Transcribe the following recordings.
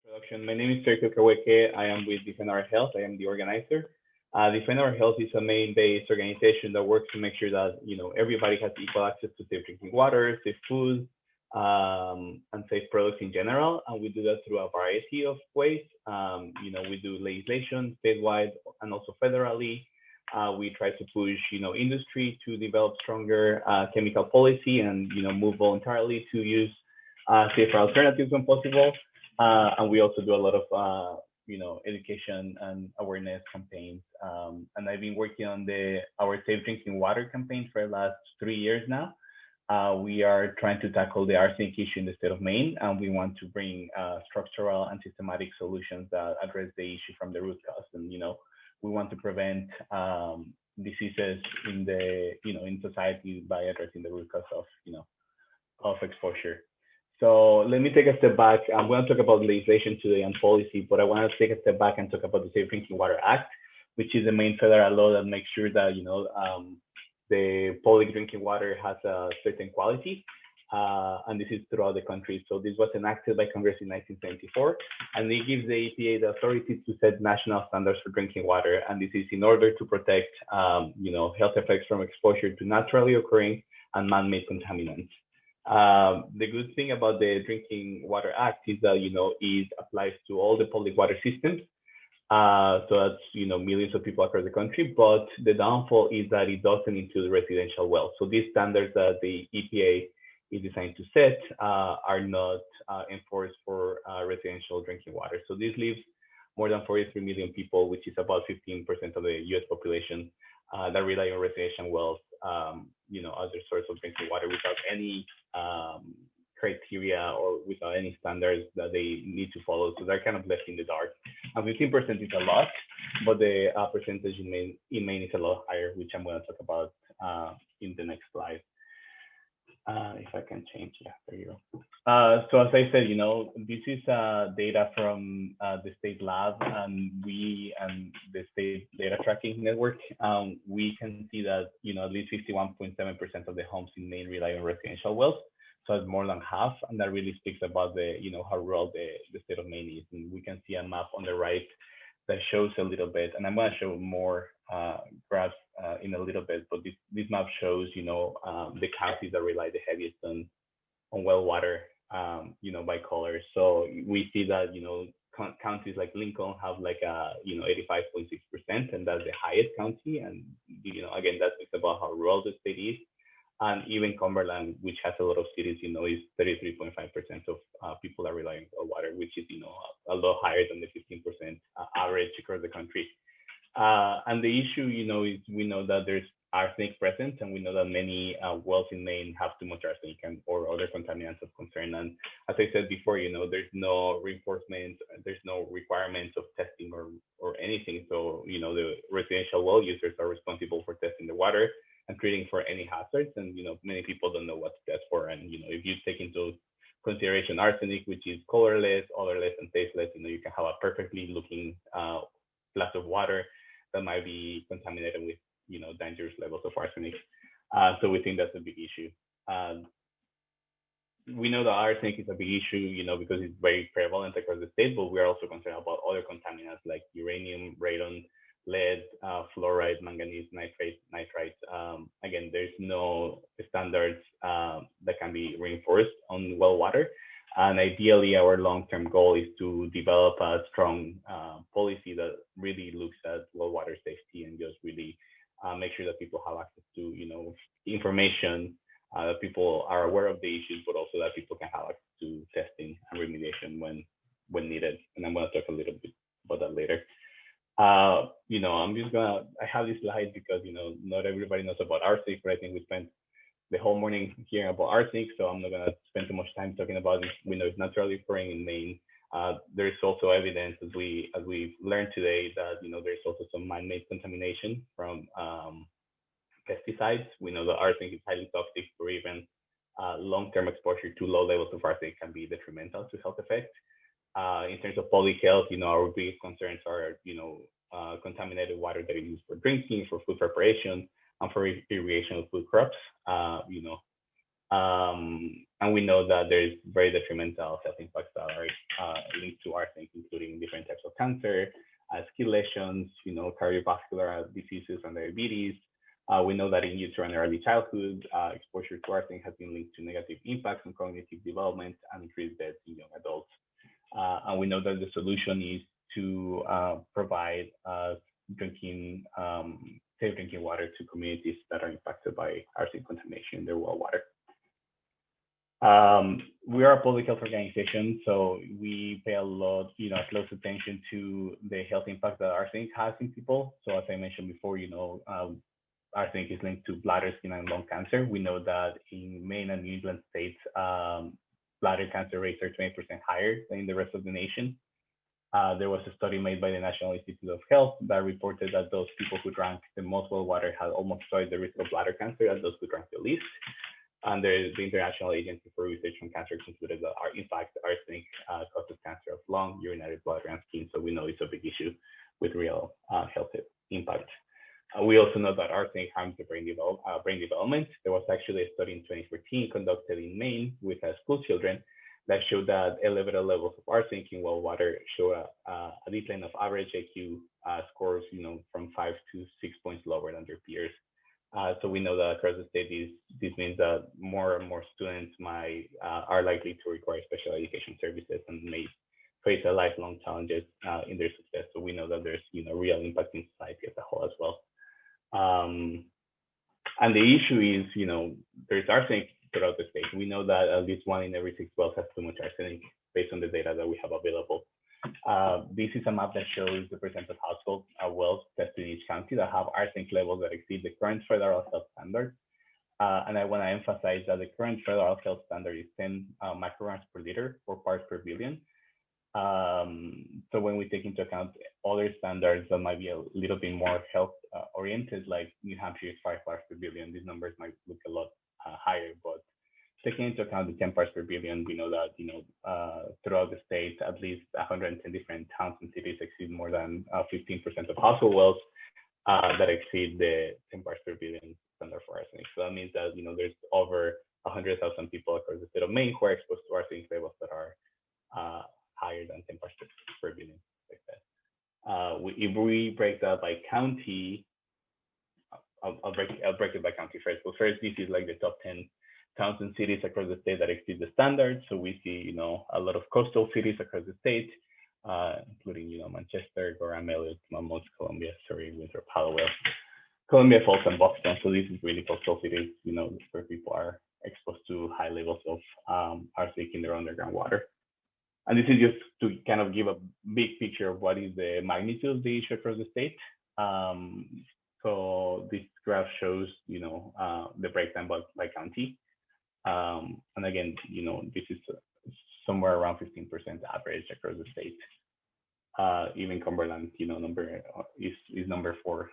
Production. My name is Sergio Cahueque. I am with Defend Our Health. I am the organizer. Defend Our Health is a Maine-based organization that works to make sure that everybody has equal access to safe drinking water, safe food, and safe products in general. And we do that through a variety of ways. We do legislation statewide and also federally. We try to push industry to develop stronger chemical policy and move voluntarily to use safer alternatives when possible. And we also do a lot of education and awareness campaigns. And I've been working on our safe drinking water campaign for the last 3 years now. We are trying to tackle the arsenic issue in the state of Maine, and we want to bring structural and systematic solutions that address the issue from the root cause. And we want to prevent diseases in society by addressing the root cause of exposure. So let me take a step back. I'm going to talk about legislation today and policy, but I want to take a step back and talk about the Safe Drinking Water Act, which is the main federal law that makes sure that the public drinking water has a certain quality, and this is throughout the country. So this was enacted by Congress in 1974, and it gives the EPA the authority to set national standards for drinking water, and this is in order to protect health effects from exposure to naturally occurring and man-made contaminants. The good thing about the Drinking Water Act is that it applies to all the public water systems. So that's millions of people across the country. But the downfall is that it doesn't include residential wells. So these standards that the EPA is designed to set are not enforced for residential drinking water. So this leaves more than 43 million people, which is about 15% of the U.S. population, that rely on residential wells, as their source of drinking water without any criteria or without any standards that they need to follow. So they're kind of left in the dark. And 15% is a lot, but the percentage in Maine is a lot higher, which I'm going to talk about in the next slide. If I can change, yeah, there you go. So as I said, this is data from the state lab, and we and the state data tracking network. We can see that at least 51.7% of the homes in Maine rely on residential wells. So it's more than half, and that really speaks about how rural the state of Maine is. And we can see a map on the right that shows a little bit, and I'm going to show more graphs in a little bit, but this map shows, the counties that rely the heaviest on well water, by color. So we see that, counties like Lincoln have like 85.6%, and that's the highest county. And, again, that speaks about how rural the state is. And even Cumberland, which has a lot of cities, is 33.5% of people that rely on well water, which is, a lot higher than the 15% average across the country. And the issue, is we know that there's arsenic present, and we know that many wells in Maine have too much arsenic or other contaminants of concern. And as I said before, there's no reinforcement, there's no requirements of testing or anything. So, the residential well users are responsible for testing the water and treating for any hazards. And, many people don't know what to test for. And, if you take into consideration arsenic, which is colorless, odorless, and tasteless, you can have a perfectly looking glass of water that might be contaminated with, dangerous levels of arsenic. So we think that's a big issue. We know that arsenic is a big issue, because it's very prevalent across the state, but we are also concerned about other contaminants like uranium, radon, lead, fluoride, manganese, nitrites. Again, there's no standards that can be reinforced on well water. And ideally, our long-term goal is to develop a strong policy that really looks at well water safety and just really make sure that people have access to, information, that people are aware of the issues, but also that people can have access to testing and remediation when needed. And I'm going to talk a little bit about that later. I have this slide because, not everybody knows about arsenic, but I think we spent the whole morning hearing about arsenic, so I'm not going to spend too much time talking about it. We know it's naturally occurring in Maine. There's also evidence, as we've learned today, that there's also some man-made contamination from pesticides. We know that arsenic is highly toxic, or even long-term exposure to low levels of arsenic can be detrimental to health effects. In terms of public health, our biggest concerns are, contaminated water that is used for drinking, for food preparation, and for irrigation of food crops. And we know that there's very detrimental health impacts that are linked to arsenic, including different types of cancer, skin lesions, cardiovascular diseases and diabetes. We know that in utero and early childhood, exposure to arsenic has been linked to negative impacts on cognitive development and increased deaths in young adults. And we know that the solution is to provide drinking, safe drinking water to communities that are impacted by arsenic contamination in their well water. We are a public health organization, so we pay a lot, close attention to the health impact that arsenic has in people. So as I mentioned before, arsenic is linked to bladder, skin, and lung cancer. We know that in Maine and New England states, bladder cancer rates are 20% higher than in the rest of the nation. There was a study made by the National Institute of Health that reported that those people who drank the most well water had almost twice the risk of bladder cancer as those who drank the least. And the International Agency for Research on Cancer concluded that, in fact, arsenic causes cancer of lung, urinary bladder, and skin. So we know it's a big issue with real health impact. We also know that arsenic harms the brain development. There was actually a study in 2014 conducted in Maine with school children that showed that elevated levels of arsenic in well water show a decline of average IQ scores, from 5 to 6 points lower than their peers. So we know that across the state, this means that more and more students are likely to require special education services and may face a lifelong challenges in their success. So we know that there's real impact in society as a whole as well. And the issue is, there's arsenic throughout the state. We know that at least 1 in every 6 wells has too much arsenic based on the data that we have available. This is a map that shows the percent of household wells tested in each county that have arsenic levels that exceed the current federal health standard. And I want to emphasize that the current federal health standard is 10 micrograms per liter or parts per billion. So when we take into account other standards that might be a little bit more health oriented, like New Hampshire is 5 parts per billion, these numbers might look a lot higher, but taking into account the 10 parts per billion, we know that throughout the state, at least 110 different towns and cities exceed more than 15% of household wells that exceed the 10 parts per billion standard for arsenic. So that means that there's over 100,000 people across the state of Maine who are exposed to arsenic levels that are higher than 10 parts per billion. Like that. If we break that by county, I'll break it by county first. So first, this is like the top 10 towns and cities across the state that exceed the standard. So we see, a lot of coastal cities across the state, including, Manchester, Gorham, Elliott, Monmouth, Columbia, Surrey, Winthrop, Hallowell, Columbia Falls, and Boston. So this is really coastal cities, where people are exposed to high levels of arsenic in their underground water. And this is just to kind of give a big picture of what is the magnitude of the issue across the state. So this graph shows, the breakdown by county. And again, this is somewhere around 15% average across the state. Even Cumberland, is number 4.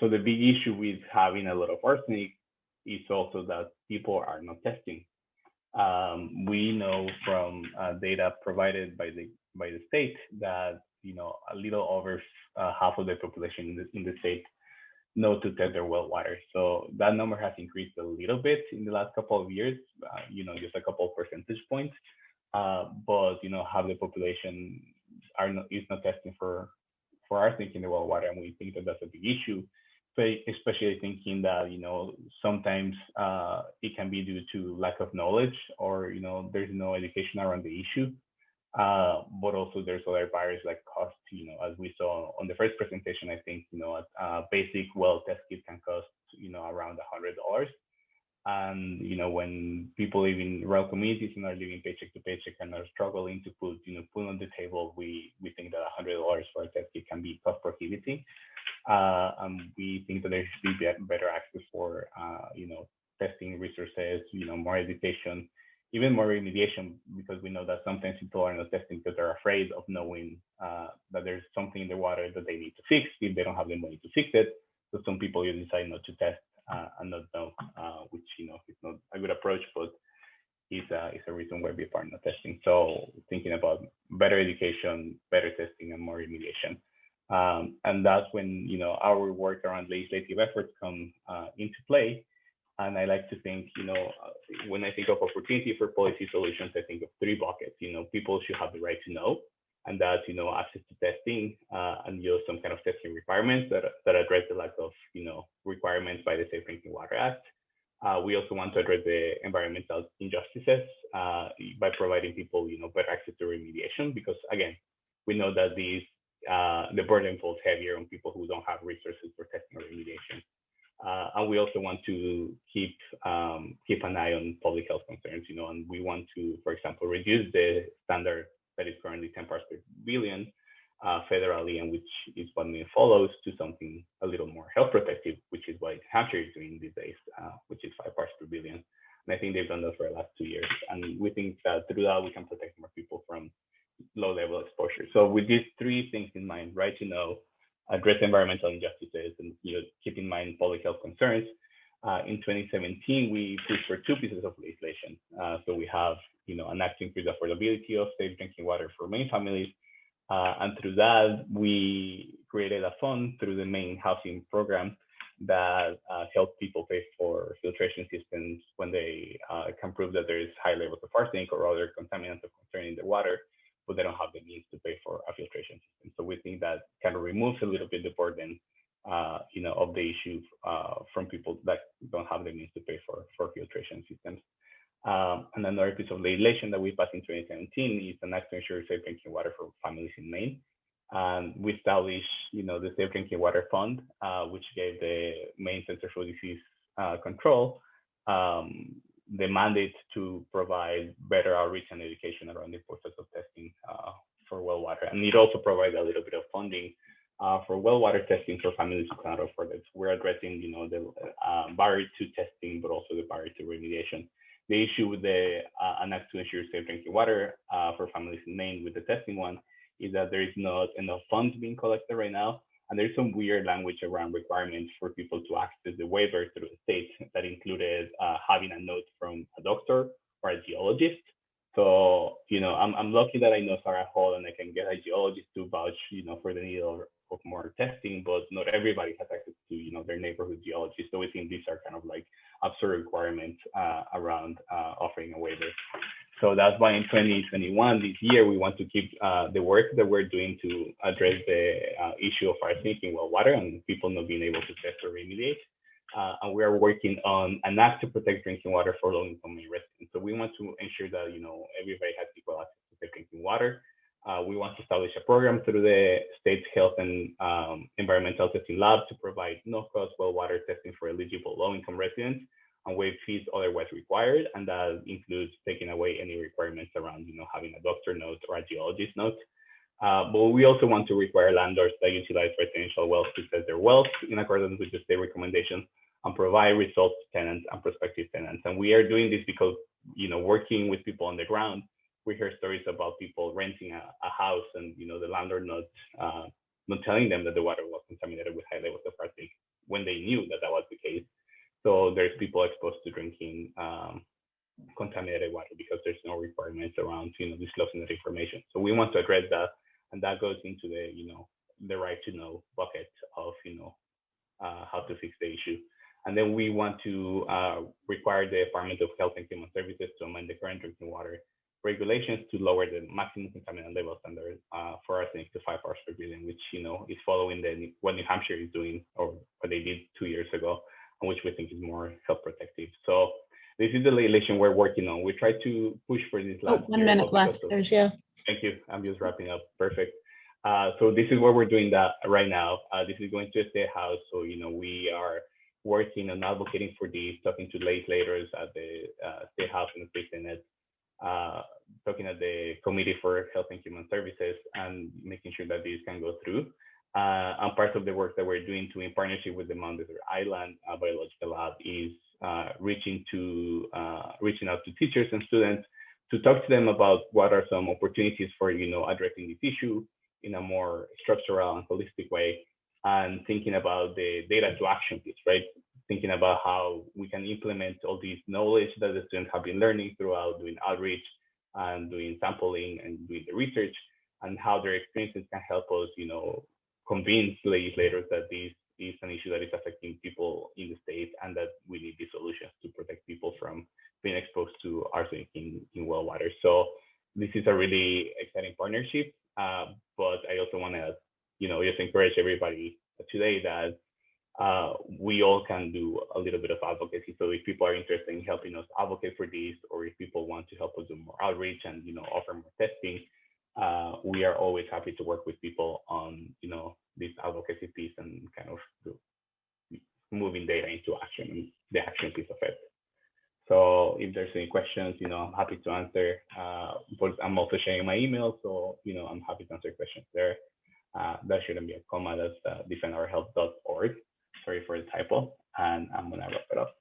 So the big issue with having a lot of arsenic is also that people are not testing. We know from data provided by the state that a little over half of the population in the state know to test their well water. So that number has increased a little bit in the last couple of years, just a couple of percentage points. But half the population is not testing for arsenic in the well water, and we think that that's a big issue. Especially thinking that sometimes it can be due to lack of knowledge, or there's no education around the issue. But also there's other barriers like cost. As we saw on the first presentation, I think a basic well test kit can cost around $100. And when people live in rural communities and are living paycheck to paycheck and are struggling to put food on the table, we think that $100 for a test kit can be cost prohibiting. And we think that there should be better access for testing resources, more education, even more remediation, because we know that sometimes people are not testing because they're afraid of knowing that there's something in the water that they need to fix if they don't have the money to fix it. So some people even decide not to test and not know, which is not a good approach, but is a reason why people are not testing. So thinking about better education, better testing, and more remediation. And that's when our work around legislative efforts come into play. And I like to think, when I think of opportunity for policy solutions, I think of three buckets. People should have the right to know, and that's, access to testing, and some kind of testing requirements that address the lack of, requirements by the Safe Drinking Water Act. We also want to address the environmental injustices by providing people, better access to remediation, because again, we know that the burden falls heavier on people who don't have resources for testing or remediation. And we also want to keep an eye on public health concerns, and we want to, for example, reduce the standard that is currently 10 parts per billion federally, and which is what Maine follows, to something a little more health protective, which is what Hampshire is doing these days, which is 5 parts per billion. And I think they've done that for the last 2 years. And we think that through that, we can protect more people from low-level exposure. So with these three things in mind, right to know, address environmental injustices, and keep in mind public health concerns. In 2017, we pushed for two pieces of legislation. So we have, an act to increase affordability of safe drinking water for Maine families, and through that, we created a fund through the Maine housing program that helps people pay for filtration systems when they can prove that there is high levels of arsenic or other contaminants of concern in the water, but they don't have the means to pay for a filtration system. So we think that kind of removes a little bit the burden, of the issue from people that don't have the means to pay for filtration systems. And another piece of legislation that we passed in 2017 is an act to ensure safe drinking water for families in Maine. And we established, the Safe Drinking Water Fund, which gave the Maine Center for Disease Control the mandate to provide better outreach and education around the importance of testing for well water. And it also provides a little bit of funding for well water testing for families who cannot afford it. We're addressing, the barrier to testing, but also the barrier to remediation. The issue with the an act to ensure safe drinking water for families in Maine with the testing one is that there is not enough funds being collected right now. And there's some weird language around requirements for people to access the waiver through the state that included having a note from a doctor or a geologist. So, I'm lucky that I know Sarah Hall and I can get a geologist to vouch, for the need of more testing, but not everybody has access to, their neighborhood geologist. So we think these are kind of like absurd requirements around offering a waiver. So that's why in 2021, this year, we want to keep the work that we're doing to address the issue of arsenic in well water and people not being able to test or remediate. And we are working on an act to protect drinking water for low-income residents. So we want to ensure that, everybody has equal access to safe drinking water. We want to establish a program through the state's health and environmental testing lab to provide no-cost well water testing for eligible low-income residents and waive fees otherwise required. And that includes taking away any requirements around, having a doctor note or a geologist note. But we also want to require landlords that utilize residential wells to test their wells in accordance with the state recommendations and provide results to tenants and prospective tenants. And we are doing this because, working with people on the ground, we hear stories about people renting a house and, the landlord not telling them that the water was contaminated with high levels of arsenic when they knew that was the case. So there's people exposed to drinking contaminated water because there's no requirements around, disclosing that information. So we want to address that, and that goes into the, the right to know bucket of, how to fix the issue. And then we want to require the Department of Health and Human Services to amend the current drinking water regulations to lower the maximum contaminant level standard for arsenic to 5 parts per billion, which, is following what New Hampshire is doing, or what they did 2 years ago, and which we think is more health protective. So this is the legislation we're working on. We try to push for this last 1 minute left, Sergio. Thank you. I'm just wrapping up. Perfect. So this is where we're doing that right now. This is going to a state house. So, we are working and advocating for these, talking to legislators at the state house and the state senate, talking at the Committee for Health and Human Services, and making sure that these can go through. And part of the work that we're doing in partnership with the Mount Desert Island Biological Lab is reaching out to teachers and students to talk to them about what are some opportunities for, addressing this issue in a more structural and holistic way, and thinking about the data to action piece, right? Thinking about how we can implement all this knowledge that the students have been learning throughout doing outreach and doing sampling and doing the research, and how their experiences can help us, convince legislators that this is an issue that is affecting people in the state, and that we need these solutions to protect people from being exposed to arsenic in well water. So this is a really exciting partnership. But I also want to, just encourage everybody today that we all can do a little bit of advocacy. So if people are interested in helping us advocate for this, or if people want to help us do more outreach and offer more testing, we are always happy to work with people on this advocacy piece and kind of moving data into action and the action piece of it. So if there's any questions, I'm happy to answer. But I'm also sharing my email, so I'm happy to answer questions there. That shouldn't be a comma. That's defendourhealth.org. Sorry for the typo, and I'm gonna wrap it up.